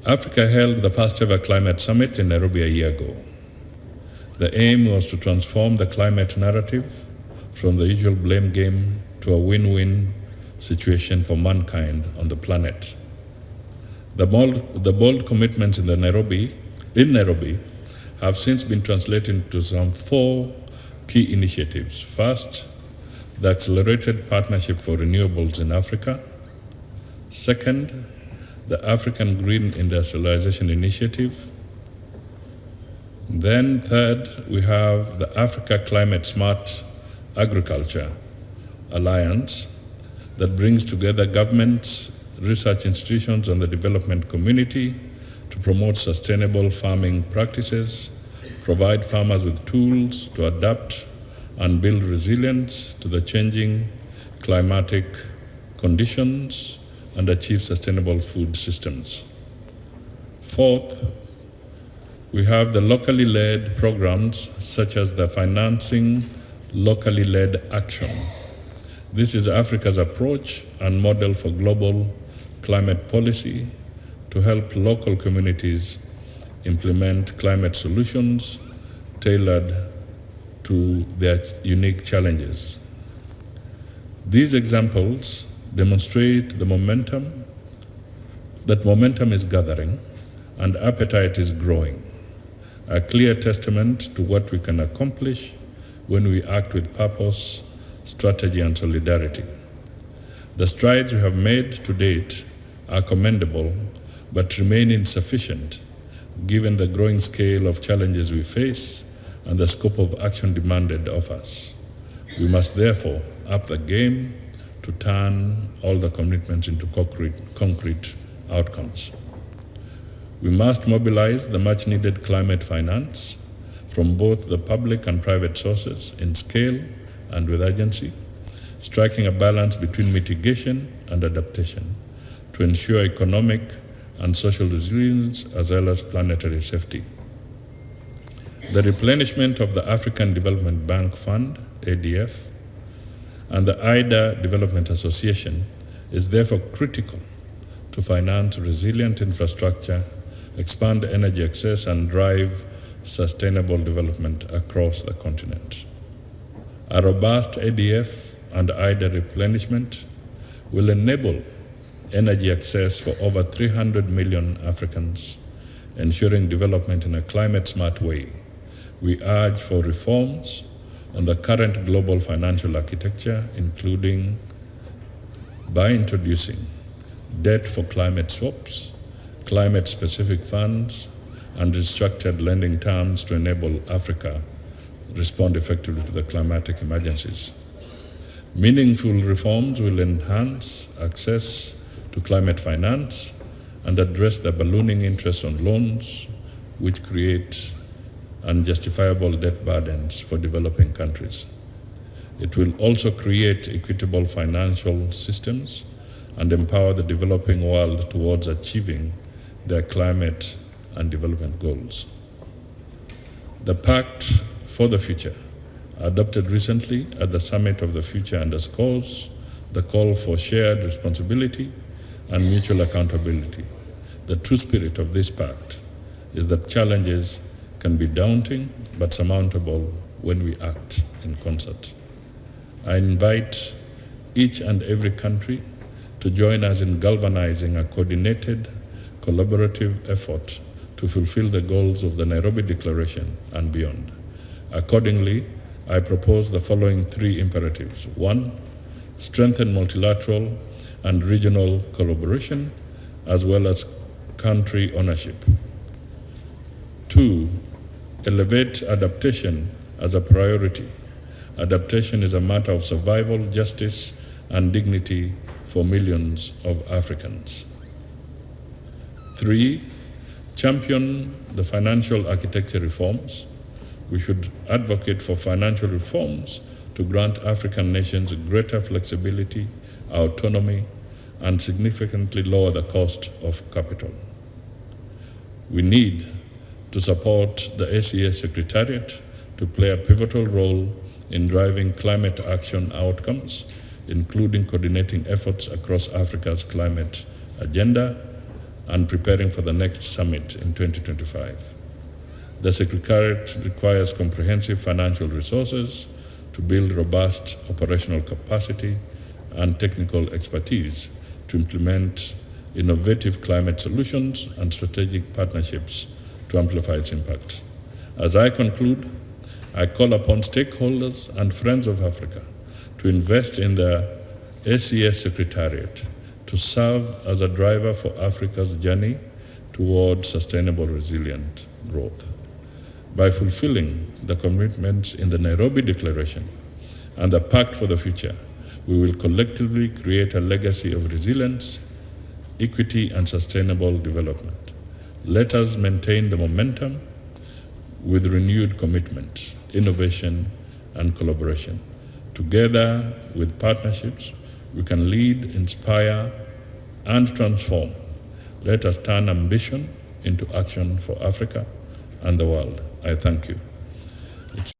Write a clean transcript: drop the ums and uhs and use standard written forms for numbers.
Africa held the first ever climate summit in Nairobi a year ago. The aim was to transform the climate narrative from the usual blame game to a win-win situation for mankind on the planet. The bold commitments in Nairobi have since been translated into some 4 key initiatives. First, the Accelerated Partnership for Renewables in Africa. Second, the African Green Industrialization Initiative. Then third, we have the Africa Climate Smart Agriculture Alliance that brings together governments, research institutions, and the development community to promote sustainable farming practices, provide farmers with tools to adapt and build resilience to the changing climatic conditions, and achieve sustainable food systems. Fourth, we have the locally led programs such as the Financing Locally Led Action. This is Africa's approach and model for global climate policy to help local communities implement climate solutions tailored to their unique challenges. These examples demonstrate that momentum is gathering and appetite is growing, a clear testament to what we can accomplish when we act with purpose, strategy, and solidarity. The strides we have made to date are commendable, but remain insufficient given the growing scale of challenges we face and the scope of action demanded of us. We must therefore up the game to turn all the commitments into concrete outcomes. We must mobilize the much-needed climate finance from both the public and private sources in scale and with urgency, striking a balance between mitigation and adaptation to ensure economic and social resilience as well as planetary safety. The replenishment of the African Development Bank Fund, ADF, and the IDA Development Association is therefore critical to finance resilient infrastructure, expand energy access, and drive sustainable development across the continent. A robust ADF and IDA replenishment will enable energy access for over 300 million Africans, ensuring development in a climate-smart way. We urge for reforms on the current global financial architecture, including by introducing debt for climate swaps, climate-specific funds, and restructured lending terms to enable Africa respond effectively to the climatic emergencies. Meaningful reforms will enhance access to climate finance and address the ballooning interest on loans, which create unjustifiable debt burdens for developing countries. It will also create equitable financial systems and empower the developing world towards achieving their climate and development goals. The Pact for the Future, adopted recently at the Summit of the Future, underscores the call for shared responsibility and mutual accountability. The true spirit of this pact is that challenges can be daunting but surmountable when we act in concert. I invite each and every country to join us in galvanizing a coordinated, collaborative effort to fulfill the goals of the Nairobi Declaration and beyond. Accordingly, I propose the following 3 imperatives. 1, strengthen multilateral and regional collaboration as well as country ownership. 2, elevate adaptation as a priority. Adaptation is a matter of survival, justice, and dignity for millions of Africans. 3, champion the financial architecture reforms. We should advocate for financial reforms to grant African nations greater flexibility, autonomy, and significantly lower the cost of capital. We need to support the ACA Secretariat to play a pivotal role in driving climate action outcomes, including coordinating efforts across Africa's climate agenda and preparing for the next summit in 2025. The Secretariat requires comprehensive financial resources to build robust operational capacity and technical expertise to implement innovative climate solutions and strategic partnerships to amplify its impact. As I conclude, I call upon stakeholders and friends of Africa to invest in the SES Secretariat to serve as a driver for Africa's journey toward sustainable, resilient growth. By fulfilling the commitments in the Nairobi Declaration and the Pact for the Future, we will collectively create a legacy of resilience, equity, and sustainable development. Let us maintain the momentum with renewed commitment, innovation, and collaboration. Together with partnerships, we can lead, inspire, and transform. Let us turn ambition into action for Africa and the world. I thank you.